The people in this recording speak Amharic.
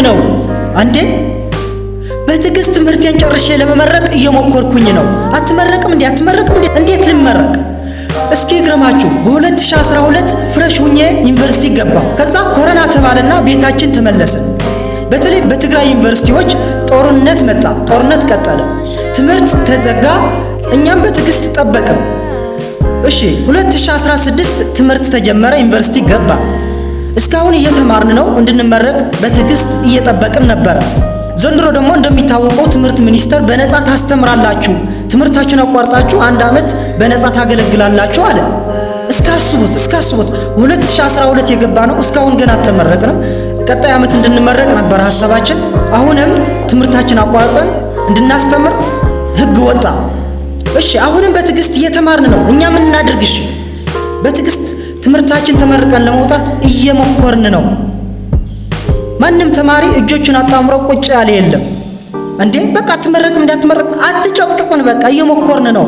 ነው አንዴ በትዕግስት ትምህርቴን ጨርሼ ለመመረቅ እየሞከርኩኝ ነው። አትመረቅም እንዴ? እንዴት ልመረቅ? እስኪ ግረማችሁ በ2012 ፍሬሽ ሁኜ ዩኒቨርሲቲ ገባሁ። ከዛ ኮሮና ተባለና ቤታችን ተመለሰ። በተለይ በትግራይ ዩኒቨርሲቲዎች ጦርነት መጣ፣ ጦርነት ቀጠለ፣ ትምህርት ተዘጋ። እኛም በትዕግስት ጠበቅን። እሺ 2016 ትምህርት ተጀመረ፣ ዩኒቨርሲቲ ገባ። እስካሁን እየተማርን ነው። እንድንመረቅ በትዕግስት እየጠበቅን ነበረ። ዘንድሮ ደግሞ እንደሚታወቀው ትምህርት ሚኒስቴር በነፃ ታስተምራላችሁ፣ ትምህርታችሁን አቋርጣችሁ 1 ዓመት በነፃ ታገለግላላችሁ አለ። እስካስቡት 2012 የገባ ነው። እስካሁን ገና አልተመረቅንም። ቀጣይ ዓመት እንድንመረቅ ነበር ሐሳባችን። አሁንም ትምህርታችን አቋርጠን እንድናስተምር ሕግ ወጣ። እሺ አሁንም በትዕግስት እየተማርን ነው። እኛ ምን እናድርግ? እሺ በትዕግስት ትምህርታችን ተመርቀን ለመውጣት እየሞከርን ነው። ማንም ተማሪ እጆቹን አጣምሮ ቁጭ ያለ የለም። እንዴ በቃ አትመረቅም እንዳትመረቅ አትጨቅጭቁን። በቃ እየሞከርን ነው።